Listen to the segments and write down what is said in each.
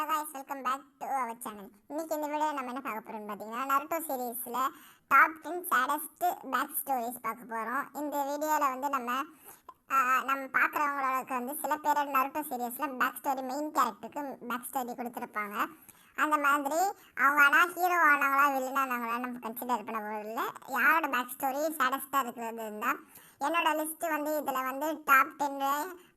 guys, welcome back to our channel. இன்னைக்கு இந்த video நம்ம என்ன பார்க்க போறோம்னு பாத்தீங்கன்னா நருட்டோ சீரிஸ்ல டாப் 10 saddest பேக் ஸ்டோரிஸ் பார்க்க போறோம். இந்த வீடியோல வந்து நம்ம பார்க்குறவங்களுக்கு வந்து சில பேர் நருட்டோ சீரிஸ்ல பேக் ஸ்டோரி மெயின் கேரக்டருக்கு பேக் ஸ்டோரி கொடுத்துருப்பாங்க. அந்த மாதிரி அவங்க ஆனால் ஹீரோ ஆனவங்களா வில்லனானவங்களா நம்ம கன்சிடர் பண்ண போதில்ல. யாரோட பேக் ஸ்டோரி சேடஸ்ட்டாக இருக்கிறது இருந்தால் என்னோட லிஸ்ட்டு வந்து இதில் வந்து டாப் 10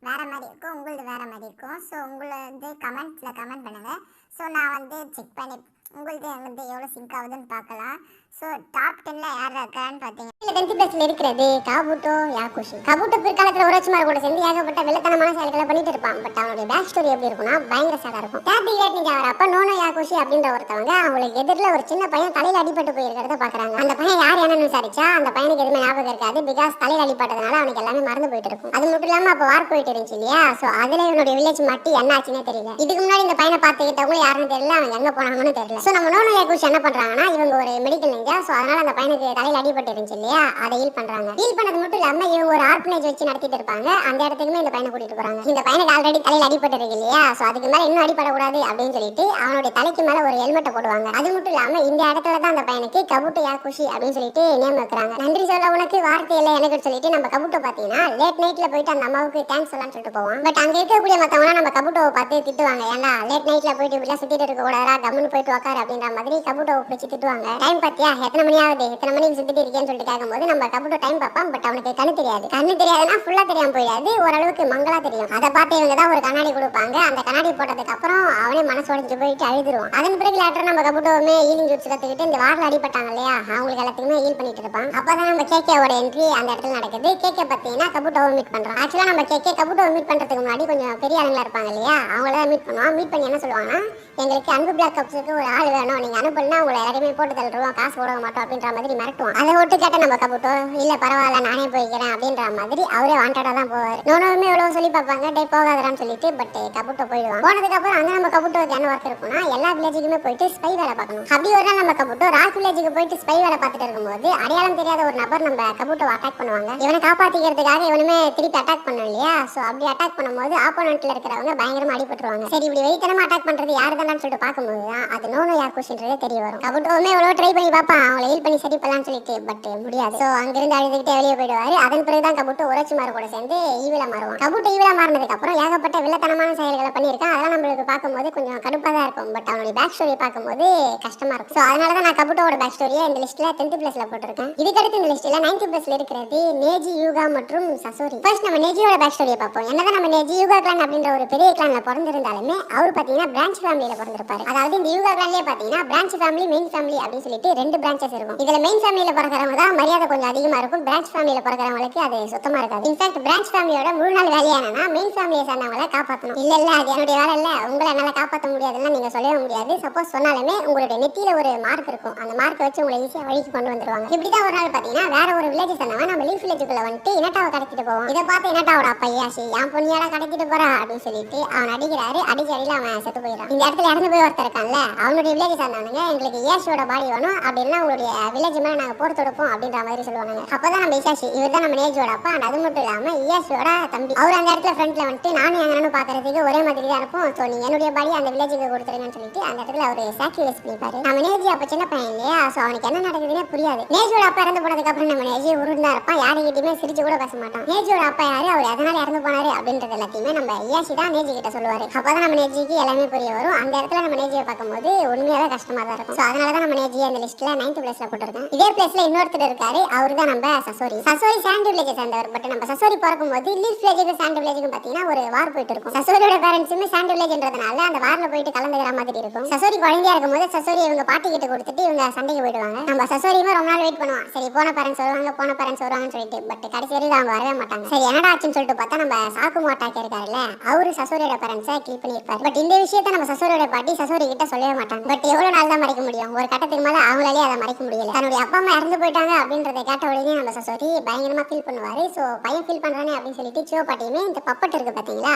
வேறு மாதிரி இருக்கும், உங்களது வேறு மாதிரி இருக்கும். ஸோ உங்களை வந்து கமெண்ட் பண்ணுங்கள். ஸோ நான் வந்து செக் பண்ணி உங்களுக்கு வந்து எவ்வளோ சிங்க் ஆகுதுன்னு பார்க்கலாம். ஸோ டாப் 10ல் யார் இருக்கான்னு பார்த்தீங்கன்னா 10th பிளேஸில் இருக்கிறது காபூட்டோ யாகுஷி. காபூட்டோ பிற்காலத்தில் உரோச்சிமார் கூட சேர்ந்து ஏகப்பட்ட வெள்ளத்தனமான செயல்களை பண்ணிட்டு இருப்பான். பட் அவனுடைய பேக் ஸ்டோரி எப்படி இருக்கும்னா பயங்கர சேடாக இருக்கும். தேர்ட்டி கிரேட் நிஞ்சா வரப்போ நோனோ யாகுஷி அப்படின்ற ஒருத்தவங்க அவங்களுக்கு எதிரில் ஒரு சின்ன பையன் தலையில் அடிபட்டு போயிருக்கிறத பார்க்குறாங்க. அந்த பையன் யார் என்னன்னு விசாரிச்சா அந்த பையனுக்கு எதுவுமே ஞாபகம் இருக்காது. பிகாஸ் தலையில் அடிப்பட்டதுனால அவனுக்கு எல்லாமே மறந்து போயிட்டு இருக்கும். அது மட்டும் இல்லாமல் அப்போ வார் போயிட்டு இருந்துச்சு இல்லையா. ஸோ அதில் இவனுடைய வில்லேஜ் மாட்டி என்ன ஆச்சுன்னே தெரியல. இதுக்கு முன்னாடி இந்த பையனை பார்த்துக்கிட்டவங்களும் யாருன்னு தெரியல, அவங்க எங்கே போனாங்கன்னு தெரியல. ஸோ நம்ம நோனோ யாகுஷி என்ன பண்ணுறாங்கன்னா இவங்க ஒரு மெடிக்கல் நிஞ்சா. ஸோ அதனால அந்த பையனுக்கு தலையில் அடிபட்டு இருந்துச்சு இல்லையா, அதை ஹீல் பண்றாங்க. ஹீல் பண்ணது மட்டும் இல்லாம இவங்க ஒரு ஆர்ஃபனேஜ் வச்சு நடத்திட்டு இருப்பாங்க. அந்த இடத்துக்குமே இந்த பையனை கூட்டிட்டு போறாங்க. இந்த பையனுக்கு ஆல்ரெடி தலையில் அடிபட்டு இருக்கு இல்லையா. ஸோ அதுக்கு மேல இன்னும் அடிபடக்கூடாது அப்படின்னு சொல்லிட்டு அவனுடைய தலைக்கு மேல ஒரு ஹெல்மெட்டை போடுவாங்க. அது மட்டும் இல்லாம இந்த இடத்துல தான் அந்த பையனுக்கு கபூட்டோ யாகுஷி அப்படின்னு சொல்லிட்டு நேம் வைக்கிறாங்க. நன்றி சொல்ல உனக்கு வார்த்தை இல்லை எனக்கு சொல்லிட்டு நம்ம கபூட்டோ பாத்தீங்கன்னா லேட் நைட்ல போயிட்டு அந்த அம்மாவுக்கு தேங்க்ஸ் சொல்லலாம்னு சொல்லிட்டு போவோம். பட் அங்க இருக்கக்கூடிய மத்தவங்க நம்ம கபூட்டோவை பார்த்து திட்டுவாங்க. ஏன்னா லேட் நைட்ல போயிட்டு இப்படிலாம் சுத்திட்டு இருக்க கூடாதா, கம்முன்னு போயிட்டு உட்காரு அப்படின்ற மாதிரி கபூட்டோவை பிடிச்சி திட்டுவாங்க. டைம் பார்த்தியா எத்தனை மணி ஆகுது, எத்தனை மணிக்கு சுத்திட்டு இருக்கேன்னு சொல்லிட்டு கேட்கும்போது நம்ம கபூட்டோ டைம் பார்ப்பான். பட் அவனுக்கு கண்ணு தெரியாதுன்னா ஃபுல்லா தெரியாம போயிடாது, ஓரளவுக்கு மங்களா தெரியும். அதை பார்த்து இவங்க தான் ஒரு கண்ணாடி கொடுப்பாங்க. அந்த கண்ணாடி போட்டதுக்கு அப்புறம் அவனே மனசு உடைஞ்சு போயிட்டு அழுதுருவான். அதன் பிறகு லேட்டர் நம்ம கபூட்டோவுமே ஹீலிங் ஜூட்ஸ் கத்துக்கிட்டு இந்த வாரில் அடிபட்டாங்க இல்லையா, அவங்களுக்கு எல்லாத்துக்குமே ஹீல் பண்ணிட்டு இருப்பான். அப்பதான் நம்ம கேக்கேவோட என்ட்ரி அந்த இடத்துல நடக்குது. கேக்கே பார்த்தீங்கன்னா கபூட்டோவை மீட் பண்றோம். ஆக்சுவலா நம்ம கபூட்டோவை மீட் பண்றதுக்கு முன்னாடி கொஞ்சம் பெரிய ஆளுங்களா இருப்பாங்க இல்லையா, அவங்கள மீட் பண்ணுவோம். மீட் பண்ணி என்ன சொல்லுவாங்கன்னா எங்களுக்கு அன்பு பிளாக் கப்ஸுக்கு ஒரு ஆள் வேணும், நீங்க அனுப்புனா உங்களை எல்லாருமே போட்டு தள்ளுவோம், காசு போட மாட்டோம் அப்படின்ற மாதிரி மிரட்டுவோம். அதை விட்டு கேட்ட நம்ம கபூட்டோ இல்ல பரவாயில்ல நானே போய்க்கிறேன் அப்படின்ற மாதிரி அவரே வாண்டடா தான் போவார். நோனோவுமே எவ்வளவு சொல்லி பார்ப்பாங்க டே போகாதான்னு சொல்லிட்டு. பட் கபூட்டோ போயிடுவான். போனதுக்கு அப்புறம் அங்க நம்ம கபூட்டோவுக்கு என்ன ஒர்க் இருக்கும்னா எல்லா வில்லேஜுக்குமே போயிட்டு ஸ்பை வேலை பார்க்கணும். அப்படி ஒரு நாள் நம்ம கபூட்டோ ராக் வில்லேஜுக்கு போயிட்டு ஸ்பை வேலை பார்த்துட்டு இருக்கும்போது அடையாளம் தெரியாத ஒரு நபர் நம்ம கபூட்டோவை அட்டாக் பண்ணுவாங்க. இவனை காப்பாத்திக்கிறதுக்காக இவனுமே திருப்பி அட்டாக் பண்ணும் இல்லையா. ஸோ அப்படி அட்டாக் பண்ணும்போது ஆப்போனன்ட்ல இருக்கிறவங்க பயங்கரமா அடிபட்டுருவாங்க. சரி இப்படி வெறித்தனமா அட்டாக் பண்றது யாரு தானு சொல்லிட்டு பார்க்கும்போது தான் அது நோனோ யாகுஷின்றதே தெரிய வரும். கபூட்டோவுமே எவ்வளவு ட்ரை பண்ணி பார்ப்பான் அவங்களை ஹீல் பண்ணி சரி பண்ணலாம்னு சொல்லிட்டு. பட் முடியாது. ஸோ அங்கிருந்து அழுதுகிட்டே வெளியே போயிடுவாரு. அதன் பிறகுதான் கபூட்டோ உரோச்சிமார் கூட சேர்ந்து ஈவிலா மாறுவான். கபூட்டோ ஈவிலா மாறினதுக்கு அப்புறம் ஏகப்பட்ட வில்லத்தனமான செயல்களை பண்ணியிருக்கான். அதெல்லாம் நம்மளுக்கு பார்க்கும்போது கொஞ்சம் கடுப்பாக தான் இருக்கும். பட் அவனுடைய பேக் ஸ்டோரி பார்க்கும்போது கஷ்டமா இருக்கும். ஸோ அதனால தான் நான் கபூட்டோட பேக் ஸ்டோரியை இந்த லிஸ்ட்ல 10th பிளேஸ்ல போட்டிருக்கேன். இதுக்கடுத்து இந்த லிஸ்ட்ல 9th பிளேஸ்ல இருக்கிறது நேஜி யூகா மற்றும் சசோரி. ஃபர்ஸ்ட் நம்ம நேஜியோட பேக் ஸ்டோரியை பார்ப்போம். என்னதான் நம்ம நேஜி யூகா கிளான் அப்படின்ற ஒரு பெரிய கிளான்ல பிறந்திருந்தாலுமே அவர் பார்த்தீங்கன்னா பிரான்ச் ஃபேமிலியில பிறந்திருப்பாரு. அதாவது இந்த யூகா கிளான்லயே பார்த்தீங்கன்னா பிரான்ச் ஃபேமிலி மெயின் ஃபேமிலி அப்படின்னு சொல்லிட்டு 2 பிரான்ச்சஸ் இருக்கும். இதுல மெயின் ஃபேமிலியில பிறக்கிறவங்க தான் மரியாதை கொஞ்சம் அதிகமா இருக்கும். பிரான்ச் ஃபேமிலியில பிறக்கிறவங்களுக்கு அது சுத்தமா இருக்காது. இன்ஃபேக்ட் பிரான்ச் ஃபேமிலியோட முழு நாள் வேலையா என்னன்னா மெயின் ஃபேமிலியை சேர்ந்தவங்களை காப்பாற்றணும். இல்ல அது என்னுடைய வேலை இல்ல, உங்களை என்னால காப்பாற்ற முடியாதுன்னு நீங்க சொல்லவே முடியாது. சப்போஸ் சொன்னாலுமே உங்களுடைய நெத்தியில ஒரு மார்க் இருக்கும். அந்த மார்க் வச்சு உங்களை ஈஸியா வழிக்கு கொண்டு வந்துருவாங்க. இப்படிதான் ஒரு நாள் பாத்தீங்கன்னா வேற ஒரு வில்லேஜ் சேர்ந்தவன் நம்ம லீஃப் வில்லேஜுக்குள்ள வந்துட்டு இனட்டாவை கடத்திட்டு போவோம். இதை பார்த்து இனட்டாவோட அப்பா யாசி என் பொண்ணியால கடத்திட்டு போறா அப்படின்னு சொல்லிட்டு அவன் அடிக்கிறாரு. அடிச்ச அடியில அவன் செத்து போயிடான். இந்த இடத்துல இறந்து போய் ஒருத்தர் இருக்கான்ல, அவனுடைய வில்லேஜ் சேர்ந்தவனுங்க எங்களுக்கு யாசியோட பாடி வேணும் அப்படின்னா உங்களுடைய வில்லேஜ் மேல நாங்க போர் தொடுப்போம் அப்படின்ற மாதிரி சொல்லுவாங்க. அப்பதான் நம்ம இசாஷி இவர் தான் நம்ம நேஜோட அப்பா. அது மட்டும் இல்லாம இயாஷியோட தம்பி. அவர் அந்த இடத்துல ஃப்ரண்ட்ல வந்துட்டு நானும் எங்கன்னு பாக்குறதுக்கு ஒரே மாதிரி தான் இருப்போம். ஸோ நீங்க என்னுடைய பாடி அந்த வில்லேஜுக்கு கொடுத்துருங்கன்னு சொல்லிட்டு அந்த இடத்துல அவர் சாக்ரிஃபைஸ் பண்ணிப்பாரு. நம்ம நேஜி அப்ப சின்ன பையன் இல்லையா. ஸோ அவனுக்கு என்ன நடக்குதுன்னே புரியாது. நேஜோட அப்பா இறந்து போனதுக்கு அப்புறம் நம்ம நேஜி உருண்டா இருப்பான். யாருக்கிட்டையுமே சிரிச்சு கூட பேச மாட்டான். நேஜோட அப்பா யாரு, அவர் எதனால இறந்து போனாரு அப்படின்றது எல்லாத்தையுமே நம்ம இயாஷி தான் நேஜி கிட்ட சொல்லுவாரு. அப்பதான் நம்ம நேஜிக்கு எல்லாமே புரிய வரும். அந்த இடத்துல நம்ம நேஜியை பார்க்கும்போது உண்மையாவே கஷ்டமா தான் இருக்கும். ஸோ அதனாலதான் நம்ம நேஜியை அந்த லிஸ்ட்ல 9th பிளேஸ்ல போட்டிருக்கேன். இதே பிளேஸ்ல இன்னொருத்தர் இருக்காரு, அவரு தான் நம்ம சசோரி. சசோரி சாண்ட் வில்லேஜ் சேர்ந்தவர். பட் நம்ம சசோரி பிறக்கும்போது லீஃப் வில்லேஜுக்கு சாண்ட் வில்லேஜுக்கு பாத்தீங்கன்னா ஒரு வார் போயிட்டு இருக்கும். சசோரியோட பேரண்ட்ஸுமே சாண்ட் வில்லேஜ்ன்றதுனால அந்த வார்ல போயிட்டு கலந்துக்கிற மாதிரி இருக்கும். சசோரி குழந்தையா இருக்கும்போது சசோரி இவங்க பாட்டி கிட்ட கொடுத்துட்டு இவங்க சண்டைக்கு போயிடுவாங்க. நம்ம சசோரியுமே ரொம்ப நாள் வெயிட் பண்ணுவான். சரி போன பேரண்ட்ஸ் வருவாங்கன்னு சொல்லிட்டு. பட் கடைசி வரைக்கும் அவங்க வரவே மாட்டாங்க. சரி என்னடா ஆச்சுன்னு சொல்லிட்டு பார்த்தா நம்ம சாக்குமோ அட்டாக் இருக்காருல்ல, அவரு சசோரியோட பேரண்ட்ஸை கில் பண்ணியிருப்பாரு. பட் இந்த விஷயத்த நம்ம சசோரியோட பாட்டி சசோரி கிட்ட சொல்லவே மாட்டாங்க. பட் எவ்வளவு நாள் தான் மறைக்க முடியும், ஒரு கட்டத்துக்கு மேல அவங்களாலே அதை மறைக்க முடியல. தன்னுடைய அப்பா அம்மா இறந்து போயிட்டாங்க அப்படின்றத கேட்ட உடனே நம்ம சசோரி பயங்கரமா ஃபீல் பண்ணுவாரு. ஸோ பையன் ஃபீல் பண்றானே அப்படின்னு சொல்லிட்டு சிவ பாட்டியுமே இந்த பப்பட் இருக்கு பாத்தீங்களா,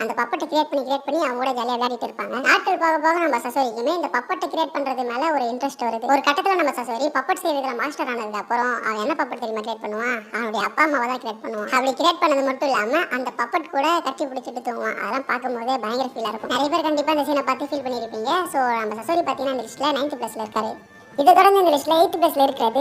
அந்த பப்பட்டை கிரியேட் பண்ணி அவங்க கூட ஜாலியாக விளையாடிட்டு இருப்பாங்க. நாட்கள் போக போக நம்ம சசோரிக்குமே இந்த பப்பட்டை கிரியேட் பண்றது மேல ஒரு இன்ட்ரெஸ்ட் வருது. ஒரு கட்டத்துல நம்ம சசோரி பப்பட் செய்யறதுல மாஸ்டர் ஆனதுக்கு அப்புறம் அவன் என்ன பப்பட் தெரியுமா கிரியேட் பண்ணுவான், அவனுடைய அப்பா அம்மாவை தான் கிரியேட் பண்ணுவான். அப்படி கிரியேட் பண்ணது மட்டும் இல்லாம அந்த பப்பட் கூட கட்டி பிடிச்சிட்டு தூங்குவான். அதெல்லாம் பார்க்கும்போதே பயங்கர ஃபீலாக இருக்கும். நிறைய பேர் கண்டிப்பாக இந்த சீனை பார்த்து ஃபீல் பண்ணியிருப்பீங்க. ஸோ நம்ம சசோரி பார்த்தீங்கன்னா இந்த லிஸ்ட்டில் 9th இருக்காரு. இதை தொடர்ந்து இந்த லிஸ்ட்ல 8th இருக்கிறது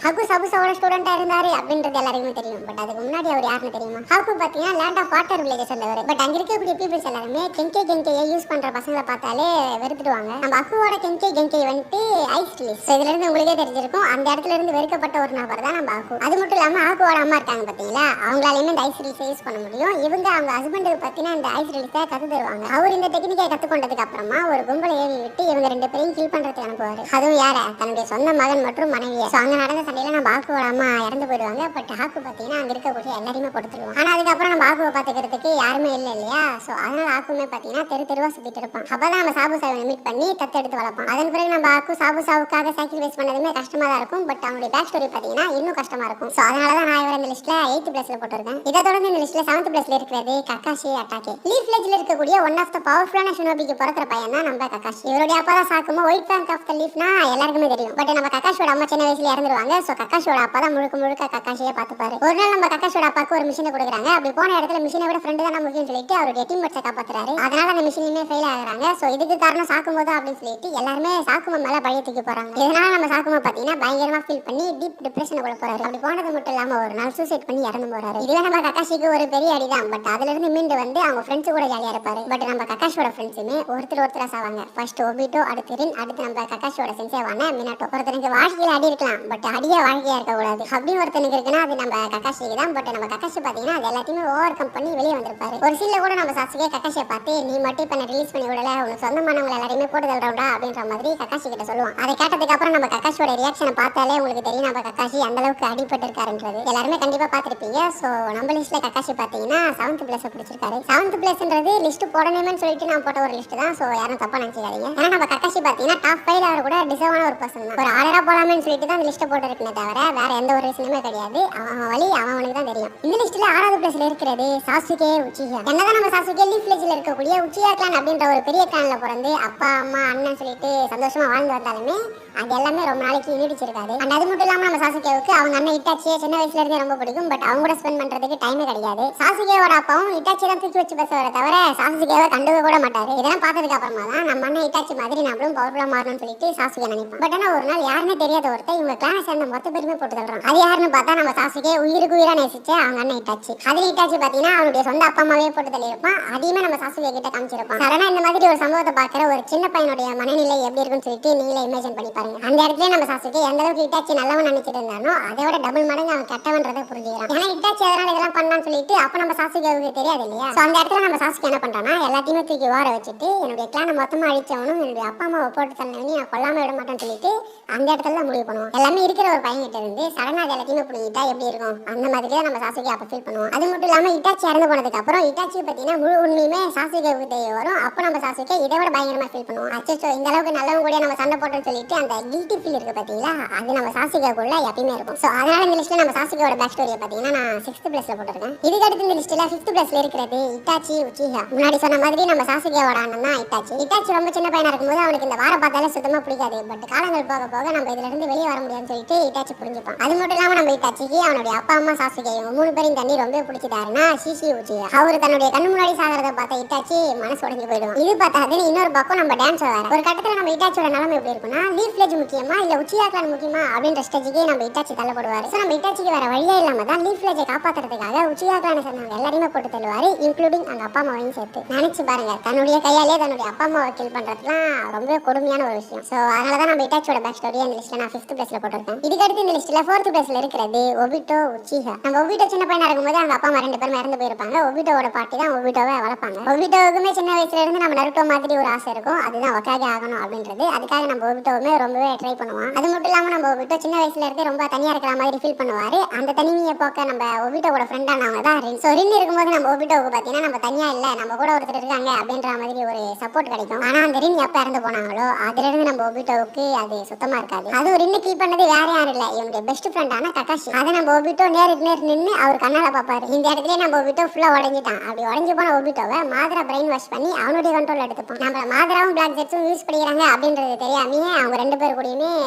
ஹகு சபுசாவோட ஸ்டூடெண்டா இருந்தாரு அப்படின்றது எல்லாருக்குமே தெரியும். பட் அதுக்கு முன்னாடி அவர் யாருன்னு தெரியுமா? ஹகு பாத்தீங்கன்னா லேண்ட் ஆஃப் வாட்டர் வில்லேஜ் சேர்ந்தவர். பட் அங்க இருக்கக்கூடிய பீப்புள்ஸ் எல்லாருமே கெங்கேயை யூஸ் பண்ற பசங்களை பார்த்தாலே வெறுத்துடுவாங்க. நம்ம ஹகுவோட கெங்கே வந்துட்டு ஐஸ் ரிலீஸ். இதுல இருந்து உங்களுக்கே தெரிஞ்சிருக்கும், அந்த இடத்துல இருந்து வெறுக்கப்பட்ட ஒரு நபர் தான் நம்ம ஹகு. அது மட்டும் இல்லாம ஹகுவோட அம்மா இருக்காங்க பாத்தீங்களா, அவங்களாலையுமே இந்த ஐஸ் ரிலீஸ் யூஸ் பண்ண முடியும். இவங்க அவங்க ஹஸ்பண்டுக்கு பத்தினா இந்த ஐஸ் ரிலீஸை கத்து தருவாங்க. அவர் இந்த டெக்னிக்கை கத்துக்கொண்டதுக்கு அப்புறமா ஒரு கும்பலை ஏவி விட்டு இவங்க 2 பேரையும் கில் பண்றதுக்கு அனுப்புவாரு. அதுவும் யார? தன்னுடைய சொந்த மகன் மற்றும் மனைவியை. அங்க நடந்த சண்டையில நம்ம ஹாக்குவோட அம்மா இறந்து போயிடுவாங்க. பட் ஹாக்கு பாத்தீங்கன்னா அங்க இருக்கக்கூடிய எல்லாரையுமே கொடுத்துருவோம். ஆனா அதுக்கப்புறம் நம்ம ஹாக்குவை பாத்துக்கிறதுக்கு யாருமே இல்லை இல்லையா? சோ அதனால ஹாக்குமே பாத்தீங்கன்னா தெருவா சுத்திட்டு இருப்பான். அப்பதான் நம்ம சாபுசாவை மீட் பண்ணி தத்தெடுத்து வளர்ப்பான். அதன் பிறகு நம்ம ஹாக்கு சாபுசாவுக்காக சாக்ரிஃபைஸ் பண்ணதுமே கஷ்டமா தான் இருக்கும். பட் அவனுடைய பேக் ஸ்டோரி பாத்தீங்கன்னா இன்னும் கஷ்டமா இருக்கும். சோ அதனாலதான் நான் இவர இந்த லிஸ்ட்ல 8th போட்டிருக்கேன். இதை தொடர்ந்து இந்த லிஸ்ட்ல 7th இருக்கிறது கக்காஷி அட்டாகே. லீஃப் வில்லேஜ்ல இருக்கக்கூடிய ஒன் ஆஃப் த பவர்ஃபுல்லான ஷினோபிக்கு பிறக்கிற பையன் தான் நம்ம கக்காஷி. இவருடைய அப்பா தான் சாக்குமோ ஒயிட் பேங்க் ஆஃப் த லீஃப்னா எல்லாருக்குமே தெரியும். பட் நம்ம கக்காஷோட அம்மா சின்ன வயசுல இறந்துருவாங்க. சோ கக்காஷோட அப்பா தான் முழுக்க கக்காஷியை பார்த்துப்பாரு. ஒரு நாள் நம்ம கக்காஷோட அப்பாவுக்கு ஒரு மிஷினை கொடுக்குறாங்க. அப்படி போன இடத்துல மிஷினை விட ஃப்ரெண்டு தான் முக்கியம் சொல்லிட்டு அவருடைய டீம்மேட்ஸை காப்பாத்துறாரு. அதனால அந்த மிஷினுமே ஃபெயில் ஆகுறாங்க. சோ இதுக்கு காரணம் சாக்குமோ அப்படின்னு சொல்லிட்டு எல்லாருமே சாக்குமா மேல பழைய தூக்கி போறாங்க. இதனால நம்ம சாக்குமா பாத்தீங்கன்னா பயங்கரமா ஃபீல் பண்ணி டீப் டிப்ரெஷன் கூட போறாரு. அப்படி போனது மட்டும் இல்லாம ஒரு நாள் சூசைட் பண்ணி இறந்து போறாரு. இதுவே நம்ம கக்காஷிக்கு ஒரு பெரிய அடிதான். பட் அதுல இருந்து மீண்டு வந்து அவங்க ஃப்ரெண்ட்ஸ் கூட ஜாலியா இருப்பாரு. பட் நம்ம கக்காஷோட ஃப்ரெண்ட்ஸுமே ஒருத்தரா சாவாங்க. ஃபர்ஸ்ட் ஒபிட்டோ, அடுத்து ரின், அடுத்து நம்ம கக்காஷோட சென்சேவான மினாட்டோ. ஒருத்தருக்கு வாழ்க்கையில அடி இருக்கலாம், பட் அடியே வாழ்க்கையா இருக்க கூடாது அப்படின்னு ஒருத்தனுக்கு இருக்குன்னா அது நம்ம கக்காஷிக்கு தான். பட் நம்ம கக்காஷி பாத்தீங்கன்னா அது எல்லாத்தையுமே ஓவர் கம் பண்ணி வெளியே வந்திருப்பாரு. ஒரு சீன்ல கூட நம்ம சாசுகே கக்காஷியை பார்த்து நீ மட்டும் இப்ப ரிலீஸ் பண்ணி விடல, உனக்கு சொந்தமானவங்க எல்லாரையுமே போட்டு தள்ளுறா அப்படின்ற மாதிரி கக்காஷி கிட்ட சொல்லுவான். அதை கேட்டதுக்கு அப்புறம் நம்ம கக்காஷியோட ரியாக்ஷனை பார்த்தாலே உங்களுக்கு தெரியும் நம்ம கக்காஷி அந்த அளவுக்கு அடிபட்டு இருக்காருன்றது. எல்லாருமே கண்டிப்பா பார்த்திருப்பீங்க. சோ நம்ம லிஸ்ட்ல கக்காஷி பாத்தீங்கன்னா 7th பிடிச்சிருக்காரு. 7th லிஸ்ட் போடணும்னு சொல்லிட்டு நான் போட்ட ஒரு லிஸ்ட் தான். சோ யாரும் தப்பா நினைச்சுக்காதீங்க. ஏன்னா நம்ம கக்காஷி பாத்தீங்கன்னா டாப் 5 அவர் கூட டிசர்வான ஒரு பர்சன் தான். ஒரு ஆர்டரா போலாமேன்னு சொல்லிட்டு தான் இந்த லிஸ்ட் போட்டுருக்கே தவிர வேற எந்த ஒரு ரீசனுமே கிடையாது. அவன் வழி அவனுக்கு தான் தெரியும். இந்த லிஸ்ட்ல 6th இருக்கிறது சாசுகே உச்சிஹா. என்னதான் நம்ம சாசுகே லீஃப் வில்லேஜ்ல இருக்கக்கூடிய உச்சிஹா கிளான் அப்படின்ற ஒரு பெரிய கிளான்ல பிறந்து அப்பா அம்மா அண்ணன் சொல்லிட்டு சந்தோஷமா வாழ்ந்து வந்தாலுமே அது எல்லாமே ரொம்ப நாளைக்கு நீடிச்சிருக்காது. அண்ட் அது மட்டும் இல்லாம நம்ம சாசுகேவுக்கு அவங்க அண்ணன் இட்டாச்சியை சின்ன வயசுல இருந்தே ரொம்ப பிடிக்கும். பட் அவங்க கூட ஸ்பெண்ட் பண்றதுக்கு டைமே கிடையாது. சாசுகேவோட அப்பாவும் இட்டாச்சி தான் தூக்கி வச்சு பேசுவதை தவிர சாசுகேவை கண்டுக்க கூட மாட்டாரு. இதெல்லாம் பார்த்ததுக்கு அப்புறமா தான் நம்ம அண்ணன் இட்டாச்சி மாதிரி நம்மளும் பவர்ஃபுல்லா மாறணும்னு சொல்லிட்டு சாசுகே நினைப்பான். பட் ஆனா ஒரு நாள் யாருன்னு தெரியாத ஒருத்தர் இவங்க கிளானை சேர்ந்த மொத்த பேருமே போட்டு தள்ளுறான். அது யாருன்னு பார்த்தா நம்ம சாசுகே உயிருக்கு உயிரா நேசிச்சு அவங்க அண்ணன் இட்டாச்சி. அதுல இட்டாச்சி பாத்தீங்கன்னா அவனுடைய சொந்த அப்பா அம்மாவே போட்டு தள்ளியிருப்பான். அதையுமே நம்ம சாசுகே கிட்ட காமிச்சிருப்பான். சடனா இந்த மாதிரி ஒரு சம்பவத்தை பார்க்கிற ஒரு சின்ன பையனுடைய மனநிலை எப்படி இருக்குன்னு சொல்லிட்டு நீங்களே இமேஜின் பண்ணி பாருங்க. அந்த இடத்துல நம்ம சாசுகே எந்த அளவுக்கு இட்டாச்சி நல்லவன் நினைச்சிட்டு இருந்தானோ அதை விட டபுள் மடங்கு அவன் கெட்டவன்றதை புரிஞ்சுக்கிறான். ஏன்னா இட்டாச்சி அதனால இதெல்லாம் பண்ணான்னு சொல்லிட்டு அப்ப நம்ம சாசுகேவுக்கு தெரியாது இல்லையா? சோ அந்த இடத்துல நம்ம சாசுகே என்ன பண்றான்னா எல்லாத்தையுமே தூக்கி ஓர வச்சுட்டு என்னுடைய கிளானை மொத்தமா அழிச்சவனும் என்னுடைய அப்பா அம்மாவை போட்டு தள்ளவனையும் நான் கொல்லாம விட மாட்டேன்னு சொல்லிட்டு அந்த இடத்துல தான் முடிவு பண்ணுவோம். எல்லாமே இருக்கிற ஒரு பையன் கிட்ட இருந்து சடனா அது எல்லாத்தையுமே பிடிக்கிட்டா எப்படி இருக்கும் அந்த மாதிரி தான் நம்ம சாசுகே அப்ப ஃபீல் பண்ணுவோம். அது மட்டும் இல்லாம இட்டாச்சி இறந்து போனதுக்கு அப்புறம் இட்டாச்சி பத்தினா முழு உண்மையுமே சாசுகேவுக்கு தெரிய வரும். அப்போ நம்ம சாசுகே இதை விட பயங்கரமா ஃபீல் பண்ணுவோம். அச்சோ இந்த அளவுக்கு நல்லவங்க கூட நம்ம சண்டை போட்டோம்னு சொல்லிட்டு அந்த கில்ட்டி ஃபீல் இருக்கு பாத்தீங்களா, அது நம்ம சாசுகேக்குள்ள எப்பயுமே இருக்கும். சோ அதனால இந்த லிஸ்ட்ல நம்ம சாசுகேவோட பேக் ஸ்டோரியை பாத்தீங்கன்னா நான் 6th போட்டிருக்கேன். இதுக்கு அடுத்து இந்த லிஸ்ட்ல 5th இருக்கிறது இட்டாச்சி உச்சிஹா. முன்னாடி சொன்ன மாதிரி நம்ம சாசுகேவோட அண்ணன் தான் இட்டாச்சி. இட்டாச்சி ரொம்ப சின்ன பையனா இருக்கும்போது அவனுக்கு இந்த வார பார்த்தாலே சுத்தமா பிடிக்காது. பட் காலங்கள் போக போக நம்ம இதுல இருந்து வெளியே வர முடியாதுன்னு சொல்லிட்டு இட்டாச்சி புரிஞ்சுப்பான். அது மட்டும் இல்லாம நம்ம இட்டாச்சிக்கு அவனுடைய அப்பா அம்மா சாசுகே இவங்க 3 பேரும் தண்ணி ரொம்ப பிடிச்சிட்டாருன்னா ஷிஷி உச்சிஹா. அவரு தன்னுடைய கண்ணு முன்னாடி சாகிறத பார்த்த இட்டாச்சி மனசு உடைஞ்சு போயிடுவான். இது பார்த்தாது இன்னொரு பக்கம் நம்ம டான்ஸ் வேற. ஒரு கட்டத்துல நம்ம இட்டாச்சியோட நிலைமை எப்படி இருக்குன்னா லீஃப் வில்லேஜ் முக்கியமா இல்ல உச்சிஹா கிளான் முக்கியமா அப்படின்ற ஸ்டேஜுக்கு நம்ம இட்டாச்சி தள்ளப்படுவாரு. சோ நம்ம இட்டாச்சிக்கு வேற வழியே இல்லாம தான் லீஃப் வில்லேஜை காப்பாத்துறதுக்காக உச்சிஹா கிளானை சேர்ந்தவங்க எல்லாரையுமே போட்டு தள்ளுவாரு, இன்க்ளூடிங் அவங்க அப்பா அம்மாவையும் சேர்த்து. நினைச்சு பாருங்க, தன்னுடைய கையாலே தன்னுடைய அப்பா அம்மாவை கில் பண்றதுலாம் ரொம்ப கொடுமையான ஒரு விஷயம். சோ அதனாலதான் நம்ம இட்டாச்சியோட பேக் ஸ்டோரி அந்த லிஸ்ட்ல நான் 5th போட்டிருக்கேன். இதுக்கு அடுத்து இந்த லிஸ்ட்ல 4th இருக்கிறது ஒபிட்டோ உச்சிஹா. நம்ம ஒபிட்டோ சின்ன பையனா இருக்கும்போது அவங்க அப்பா அம்மா 2 பேரும் இறந்து போயிருப்பாங்க. ஒபிட்டோவோட பாட்டி தான் ஒபிட்டோவை வளர்ப்பாங்க. ஒபிட்டோவுக்குமே சின்ன வயசுல இருந்து நம்ம நருட்டோ மாதிரி ஒரு ஆசை இருக்கும், அதுதான் ஒக்காகே ஆகணும் அப்படின்றது. அதுக்காக நம்ம ஒபிட்டோவுமே ரொம்பவே ட்ரை பண்ணுவோம். அது மட்டும் இல்லாம நம்ம ஒபிட்டோ சின்ன வயசுல இருந்து ரொம்ப தனியா இருக்கிற மாதிரி ஃபீல் பண்ணுவாரு. அந்த தனிமையை போக்க நம்ம ஒபிட்டோவோட ஃப்ரெண்டானவங்க தான் ரின். சோ ரின் இருக்கும்போது நம்ம ஒபிட்டோவுக்கு பாத்தீங்கன்னா நம்ம தனியா இல்ல, நம்ம கூட ஒருத்தர் இருக்காங்க அப்படின்ற மாதிரி ஒரு சப்போர்ட் கிடைக்கும். ஆனா அந்த ரின் எப்ப இறந்து போனாங்களோ அதுல இருந்து நம்ம ஒபிட்டோவுக்கு அது அது சுத்தமா இருக்காது. அது ஒரு இன்னும் கில் பண்ணது வேற யாரும் இல்ல, இவனுடைய பெஸ்ட் ஃப்ரெண்டான ககாஷி. அதை நம்ம ஒபிட்டோ நேருக்கு நேர் நின்று அவர் கண்ணால பாப்பாரு. இந்த இடத்துல நம்ம ஒபிட்டோ ஃபுல்லா உடஞ்சிட்டான். அப்படி உடஞ்சு போன ஒபிட்டோவை மாதரா பிரெயின் வாஷ் பண்ணி அவனுடைய கண்ட்ரோல் எடுத்துப்பான். நம்ம மாதராவும் பிளாக் ஜெட்ஸும் யூஸ் பண்ணிக்கிறாங்க அப்படின்றது தெரியாமையே அவங்க 2 பேர் கூடயுமே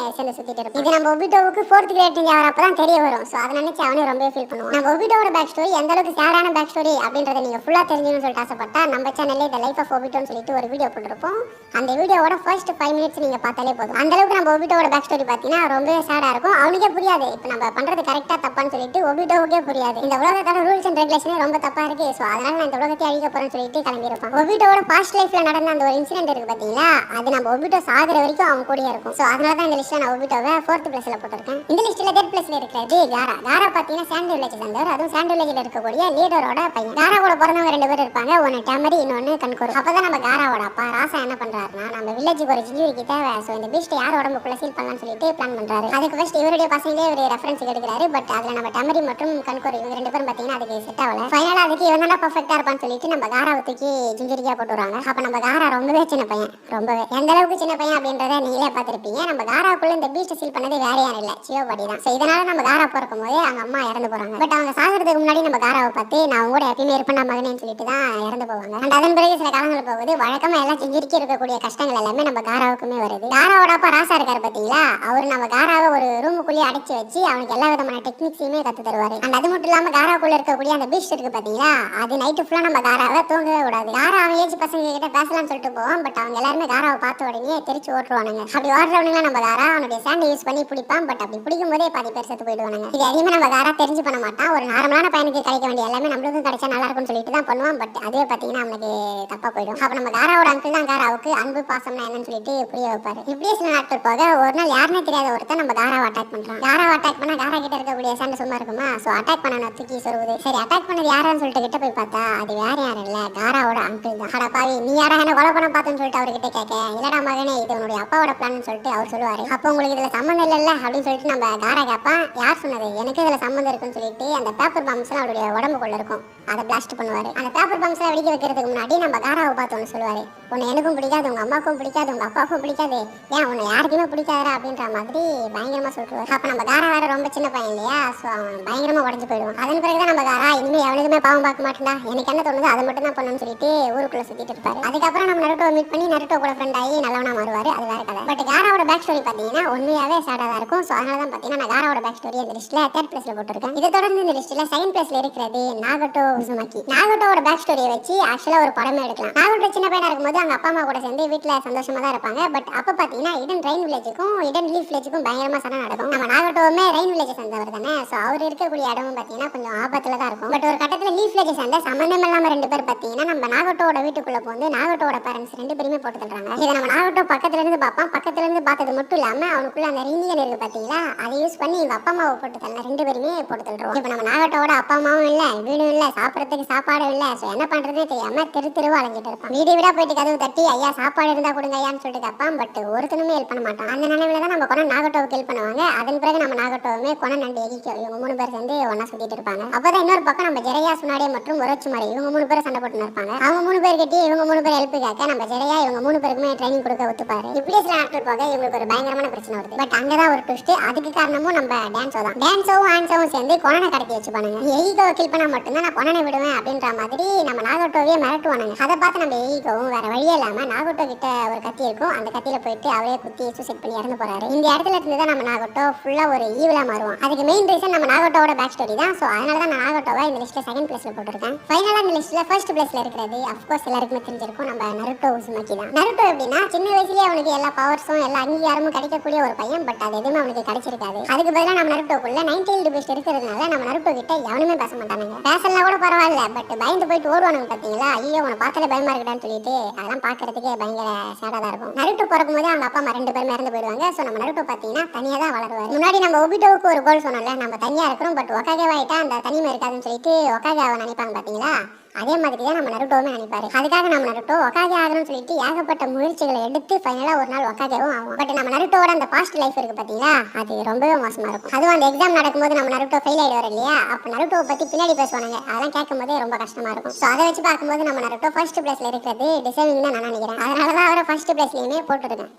சேர்ந்து சுத்திட்டு இருப்போம். இது நம்ம ஒபிட்டோவுக்கு 4th கிரேட்டிங் ஆகிறப்பதான் தெரிய வரும். ஸோ அதை நினைச்சு அவனே ரொம்ப ஃபீல் பண்ணுவான். நம்ம ஒபிட்டோட பேக் ஸ்டோரி எந்த அளவுக்கு சேடான பேக் ஸ்டோரி அப்படின்றத நீங்க ஃபுல்லா தெரிஞ்சுக்கணும்னு சொல்லிட்டு ஆசைப்பட்டா நம்ம சேனல்ல த லைஃப் ஆஃப் ஒபிட்டோன்னு சொல்லிட்டு ஒரு வீடியோ போட்டுருப்போம். அந்த வீடியோவோட ஃபர்ஸ்ட் 5 மினிட்ஸ் நீங்க பார்த்தாலே போதும். அந்த அளவுக்கு நம்ம ஒபிட்டோட பேக் ஸ்டோரி பார்த்தீங்கன்னா ரொம்ப சேடா இருக்கும். அவனுக்கே புரியாது இப்போ நம்ம பண்றது கரெக்டா தப்பான்னு சொல்லிட்டு ஒபிட்டோவுக்கே புரியாது. இந்த உலகத்தோட ரூல்ஸ் அண்ட் ரெகுலேஷனே ரொம்ப தப்பா இருக்கு. ஸோ அதனால நான் இந்த உலகத்தை அழிக்க போறேன்னு சொல்லிட்டு கிளம்பியிருப்பான். ஒபிட்டோட பாஸ்ட் லைஃப்ல நடந்த அந்த ஒரு இன்சிடென்ட் இருக்கு பாத்தீங்களா, அது நம்ம ஒபிட்டோ சாகுற வரைக்கும் அவன் கூட இருக்கும். ஸோ அதனால தான் இந்த லிஸ்ட்ல நான் ஒபிட்டோவை 4th பிளேஸ்ல போட்டிருக்கேன். இந்த லிஸ்ட்ல 3rd பிளேஸ்ல இருக்கிறது காரா. காரா பாத்தீங்கன்னா சாண்ட் வில்லேஜ் சேர்ந்தவர். அதுவும் சாண்ட் வில்லேஜ்ல இருக்கக்கூடிய லீடரோட பையன். காரா கூட பிறந்தவங்க 2 பேர் இருப்பாங்க. ஒன்னு டேமரி, இன்னொன்னு கண்கோரு. அப்பதான் நம்ம காராவோட அப்பா ராசா என்ன பண்றாருன்னா, நம்ம வில்லேஜுக்கு ஒரு ஜிஞ்சுரிக்கு தேவை. ஸோ இந்த பீஸ்ட் யார் உடம்புக்குள்ள சீல் பண்ணலாம்னு சொல்லிட்டு பிளான் பண்றாரு. அதுக்கு ஃபர்ஸ்ட் இவருடைய பசங்களே ஒரு ரெஃபரன்ஸ் எடுக்கிறாரு. பட் அதுல நம்ம டேமரி மற்றும் கண்கோரு இவங்க 2 பேரும் பாத்தீங்கன்னா அதுக்கு செட் ஆகல. ஃபைனலா அதுக்கு இவன் தான் பர்ஃபெக்ட்டா இருப்பான்னு சொல்லிட்டு நம்ம காராவை தூக்கி ஜிஞ்சுரிக்கா போட்டுறாங்க. அப்ப நம்ம காரா ரொம்பவே சின்ன பையன். ரொம்பவே எந்த அளவுக்கு சின்ன பையன் அப்படின்றத நீங்களே பார்த்திருப்பீங்க. நம்ம காராக்குள்ள இந்த பீஸ்ட் சீல் பண்ணது வேற யாரும் இல்ல, சியோ பாடி தான். ஸோ இதனால நம்ம காரா பிறக்கும் போது அவங்க அம்மா இறந்து போறாங்க. பட் அவங்க சாகிறதுக்கு முன்னாடி நம்ம காராவை பார்த்து நான் கூட எப்பயுமே இருப்பேன் மகனேன்னு சொல்லிட்டு தான் இறந்து போவாங்க. அண்ட் அதன் பிறகு சில காலங்கள் போகுது. வழக்கமா எல்லாம் ஜிஞ்சுரிக்கி இருக்கக்கூடிய கஷ்டங்கள் எல்லாமே நம்ம காராவுக்குமே வருது. காராவோட அப்பா ராசா இருக்காரு பாத்தீங்களா, அவர் நம்ம காராவை ஒரு ரூமுக்குள்ளேயே அடைச்சு வச்சு அவனுக்கு எல்லா விதமான டெக்னிக்ஸையுமே கத்து தருவாரு. அண்ட் அது மட்டும் இல்லாம காராக்குள்ள இருக்கக்கூடிய அந்த பீஸ்ட் இருக்கு பாத்தீங்களா, அது நைட்டு ஃபுல்லா நம்ம காராவை தூங்கவே விடாது. காரா அவன் ஏஜ் பசங்க கிட்ட பேசலாம்னு சொல்லிட்டு போவான். பட் அவங்க எல்லாருமே காராவை பார்த்த உடனே தெரிச்சு ஓட்டுவானுங்க. அப்படி ஓடுறவனுங்க நம்ம காரா அவனுடைய சாண்டை யூஸ் பண்ணி பிடிப்பான். பட் அப்படி பிடிக்கும் போதே பாதி பேர் செத்து போயிடுவானுங்க. இது அதிகமா நம்ம காரா தெரிஞ்சு பண்ண மாட்டான். ஒரு நார்மலான பையனுக்கு கிடைக்க வேண்டிய எல்லாமே நம்மளுக்கும் கிடைச்சா நல்லா இருக்கும்னு சொல்லிட்டு தான் பண்ணுவான். பட் அதே பாத்தீங்கன்னா அவனுக்கு தப்பா போயிடும். அப்ப நம்ம காராவோட அங்கிள் தான் காராவுக்கு அன்பு பாசம்னா என்னன்னு சொல்லிட்டு புரிய வைப்பாரு. இப்படியே சில நாட்கள் போக ஒரு நாள் யாருன்னே தெரியாத ஒருத்தர் நம்ம காராவை அட்டாக் பண்றான். காராவை அட்டாக் பண்ணா காரா கிட்ட இருக்கக்கூடிய சாண்டை சும்மா இருக்குமா? ஸோ அட்டாக் பண்ண தூக்கி சொல்லுது. சரி அட்டாக் பண்ணது யாரான்னு சொல்லிட்டு கிட்ட போய் பார்த்தா அது வேற யாரும் இல்ல, காராவோட அங்கிள் தான். அட பாவி, நீ யாரா என்ன கொலை பண்ண பார்த்தேன்னு சொல்லிட்டு அவர்கிட்ட கேட்க, இல்லடா மகனே இது உன்னுடைய அப்பாவோட பிளான் சொல்லிட்டு அவர் சொல்லுவாரு. அப்போ உங்களுக்கு இதுல சம்மந்தம் இல்லைல்ல அப்படின்னு சொல்லிட்டு நம்ம காரா கேட்பான். யார் சொன்னது? எனக்கு இதுல சம்மந்தம் இருக்குன்னு சொல்லிட்டு அந்த பேப்பர் பம்ப்ஸ் அவருடைய உடம்புக்குள்ள இருக்கும், அதை பிளாஸ்ட் பண்ணுவாரு. அந்த பேப்பர் பம்ப்ஸ் வெடிக்க வைக்கிறதுக்கு முன்னாடி நம்ம காராவை பார்த்து ஒன்று சொல்லுவாரு, உன்னை எனக்கும் பிடிக்காது, உங்க அம்மாவுக்கும் பிடிக்காது, உங்க அப்பாவுக்கும் பிடிக்காது, ஏன் உன்னை யாருக்குமே பிடிக்காதா அப்படின்ற மாதிரி பயங்கரமா சொல்லுவாரு. அப்ப நம்ம காரா வேற ரொம்ப சின்ன பையன் இல்லையா, ஸோ அவன் பயங்கரமா உடஞ்சு போயிடுவான். அதன் பிறகுதான் நம்ம காரா இனிமே எவனுக்குமே பாவம் பார்க்க மாட்டேன்டா, எனக்கு என்ன தோணுதோ அதை மட்டும் தான் பண்ணணும்னு சொல்லிட்டு ஊருக்குள்ள சுத்திட்டு இருப்பாரு. அதுக்கப்புறம் நம்ம நருட்டோ மீட் பண்ணி நருட்டோ கூட ஃப்ரெண்ட் ஆகி நல்லவனா மாறுவாரு. அது வேற கதை. பட் காராவோட பேக் ஸ்டோரி பாத்தீங்கன்னா உண்மையாவே சேடா தான் இருக்கும். ஸோ அதனால தான் பாத்தீங்கன்னா நான் காராவோட பேக் ஸ்டோரி இந்த லிஸ்ட்ல 3rd பிளேஸ்ல போட்டிருக்கேன். இதை தொடர்ந்து இந்த லிஸ்ட்ல 2nd பிளேஸ்ல இருக்கிறது நாகட்டோ உசுமாக்கி. நாகட்டோட பேக் ஸ்டோரியை வச்சு ஆக்சுவலா ஒரு படமே எடுக்கலாம். நாகட்டோ சின்ன பையனா இருக்கும்போது அவங்க அப்பா அம்மா கூட சேர்ந்து வீட்டுல சந்தோஷமா தான் இருப்பாங்க. பட் அப்ப பாத்தீங்கன்னா இடன் ரெயின் வில்லேஜுக்கும் இடன் லீஃப் வில்லேஜுக்கும் பயங்கரமா சண்டை நடக்கும். நம்ம நாகட்டோவுமே ரெயின் வில்லேஜ் சேர்ந்தவர் தானே. ஸோ அவர் இருக்கக்கூடிய இடமும் பாத்தீங்கன்னா கொஞ்சம் ஆபத்துல தான் இருக்கும். பட் ஒரு கட்டத்துல லீஃப் வில்லேஜ் சேர்ந்த சம்பந்தம் இல்லாம 2 பேர் பாத்தீங்கன்னா நம்ம நாகட்டோட வீட்டுக்குள்ள போந்து நாகட்டோட பேரண்ட்ஸ் 2 பேருமே போட்டு தள்ளுறாங்க. இதை நம்ம நாகட்டோ பக்கத்துல இருந்து பார்ப்பான். பக்கத்துல இருந்து பார்த்தது மட்டும் இல்லாம அவனுக்குள்ள அந்த ரிங்கியன் இருக்கு பாத்தீங்களா, அதை யூஸ் பண்ணி இவங்க அப்பா அம்மாவை போட்டு தள்ள 2 பேருமே போட்டு தள்ளுறோம். இப்ப நம்ம நாகட்டோட அப்பா அம்மாவும் இல்ல, வீடும் இல்ல, சாப்பிடறதுக்கு சாப்பாடும் இல்ல. ஸோ என்ன பண்றதே தெரியாம தெருவா அலைஞ்சிட்டு இருப்பான். வீடு வீடா போயிட்டு கதவு தட்டி ஐயா சாப்பாடு இருந்தா கொடுங்க ஐயான்னு சொல்லிட்டு கேட்பான். பட் ஒருத்தனுமே ஹெல்ப் பண்ண மாட்டான். அந்த நிலைமையில தான் நம்ம கொன நாகட்டோவுக்கு ஹெல்ப் பண்ணுவாங்க. அதன் பிறகு நம்ம நாகட்டோவுமே கொன நண்டு எகிக்கோ இவங்க 3 பேர் சேர்ந்து ஒன்னா சுத்திட்டு இருப்பாங்க. அப்பதான் இன்னொரு பக்கம் நம்ம ஜெரையா சுனாடே மற்றும் ஒரோச்சுமாரி இவங்க 3 பேரும் சண்டை போட்டு இருப்பாங்க. அவங்க 3 பேர் கிட்டே இவங்க 3 பேர் ஹெல்ப் கேட்க நம்ம ஜெரையா இவங்க 3 பேருக்குமே ட்ரைனிங் கொடுக்க ஒத்துப்பாரு. இப்படி சில நாட்கள் போக இவங்களுக்கு ஒரு பயங்கரமான பிரச்சனை வருது. பட் அங்கதான் ஒரு ட்விஸ்ட். அதுக்கு காரணமும் நம்ம டான்ஸோ தான். டான்ஸோவும் ஆன்ஸோவும் சேர்ந்து கொனனை கடத்தி வச்சுப்பானுங்க. எகிகோவை கில் பண்ணா மட்டும்தான் நான் கொனனை விடுவேன் அப்படின்ற மாதிரி நம்ம நாகட்டோவே மிரட்டுவானுங்க. அதை பார்த்து நம்ம எகிகோவும் வேற வழியே இல்லாம நாகட்டோ கிட்ட ஒரு கத்தி இருக்கும், அந்த கத்தியில போயிட்டு அவரே குத்தி சூசைட் பண்ணி இறந்து போறாரு. இந்த இடத்துல இருந்து தான் நம்ம நாகட்டோ ஃபுல்லா ஒரு ஈவிலா மாறுவோம். அதுக்கு மெயின் ரீசன் நம்ம நாகட்டோட பேக் ஸ்டோரி தான். ஸோ அதனால தான் நான் நாகட்டோவை இந்த லிஸ்ட்ல 2nd பிளேஸ்ல போட்டுருக்கேன். ஃபைனலா இந்த லிஸ்ட்ல 1st பிளேஸ்ல இருக்கிறது அஃப்கோர்ஸ் எல்லாருக்குமே தெரிஞ்சிருக்கும், நம்ம நருட்டோ உசுமாக்கி தான். நருட்டோ எப்படின்னா சின்ன வயசுலயே அவனுக்கு எல்லா பவர்ஸும் எல்லா அங்கீகாரமும் கிடைக்கக்கூடிய ஒரு பையன். பட் அது எதுவுமே அவனுக்கு கிடைச்சிருக்காது. அதுக்கு பதிலாக நம்ம நருட்டோக்குள்ள 9 பெஸ்ட் இருக்கிறதுனால நம்ம நருட்டோ கிட்ட எவனுமே பேச மாட்டானுங்க. பேசலாம் கூட பரவாயில்ல, பட் பயந்து போயிட்டு ஓடுவானுங்க பாத்தீங்களா, ஐயோ அவனை பார்த்தாலே பயமா இருக்கடான்னு சொல்லிட்டு அதெல்லாம் பாக்குறதுக்கே பயங்கர சேடா தான் இருக்கும். நருட்டோ பிறக்கும் போதே அவங்க அப்பா அம்மா 2 பேரும் இறந்து போயிடுவாங்க. ஸோ நம்ம நருட்டோ பாத்தீங்கன்னா தனியா தான் வளருவாரு. முன்னாடி நம்ம ஒபிட்டோவுக்கு ஒரு கோல் சொன்னோம்ல, நம்ம தனியா இருக்கிறோம் பட் ஒக்காகேவாயிட்டா அந்த தனிமை இருக்காதுன்னு சொல்லிட்டு ஒக்காகேவை நினைப்பாங்க பாத்தீங்களா, அதே மாதிரி தான் நம்ம நருட்டோவுமே நினைப்பாரு. அதுக்காக நம்ம நருட்டோ ஒக்காகே ஆகணும்னு சொல்லிட்டு ஏகப்பட்ட முயற்சிகளை எடுத்து ஃபைனலா ஒரு நாள் ஒக்காகேவும் ஆகும். பட் நம்ம நருட்டோட அந்த பாஸ்ட் லைஃப் இருக்கு பாத்தீங்களா, அது ரொம்பவே மோசமா இருக்கும். அதுவும் அந்த எக்ஸாம் நடக்கும்போது நம்ம நருட்டோ ஃபெயில் ஆயிடுவார் இல்லையா, அப்ப நருட்டோவை பத்தி பின்னாடி பேசுவாங்க. அதெல்லாம் கேட்கும் போதே ரொம்ப கஷ்டமா இருக்கும். ஸோ அதை வச்சு பார்க்கும்போது நம்ம நருட்டோ 1st பிளேஸ்ல இருக்கிறது டிசர்விங் தான் நான் நினைக்கிறேன். அதனாலதான் அவரை 1st பிளேஸ்லயுமே போட்டுருக்கேன்.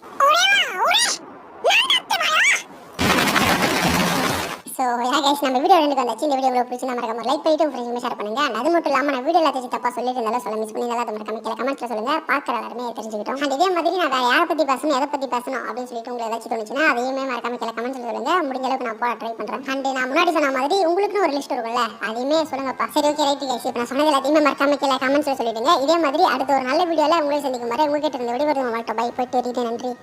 ஸோ கைஸ் நம்ம வீடியோ ரெண்டு வந்தாச்சு. இந்த வீடியோ உங்களுக்கு பிடிச்சிருந்தா மறக்காம லைக் பண்ணிட்டு உங்க ஃப்ரெண்ட்ஸ் ஷேர் பண்ணுங்க. அது மட்டும் இல்லாமல் நான் வீடியோ எல்லாத்தையும் தப்பா சொல்லிட்டு இருந்தாலும் சொல்ல மிஸ் பண்ணி அதை மறக்காம கீழே கமெண்ட்ல சொல்லுங்க. பார்க்குற எல்லாருமே தெரிஞ்சுக்கிட்டோம். அண்ட் இதே மாதிரி நான் வேற யாரை பற்றி பேசணும் எதை பற்றி பேசணும் அப்படின்னு சொல்லிட்டு உங்களுக்கு ஏதாச்சும் தோணுச்சுன்னா அதையுமே மறக்காம கீழே கமெண்ட்ல சொல்லுங்க. முடிஞ்ச அளவுக்கு நான் போட ட்ரை பண்ணுறேன். அண்ட் நான் முன்னாடி சொன்ன மாதிரி உங்களுக்குன்னு ஒரு லிஸ்ட் இருக்கும்ல, அதையுமே சொல்லுங்கப்பா. சரி ஓகே ரைட் கைஸ், இப்போ நான் சொன்னது எல்லாத்தையுமே மறக்காம கீழே கமெண்ட்ஸ்ல சொல்லிடுங்க. இதே மாதிரி அடுத்த ஒரு நல்ல வீடியோவில் உங்களை சந்திக்கும் வரை உங்ககிட்ட இருந்து விடுவது உங்கள்கிட்ட பை போயிட்டு நன்றி.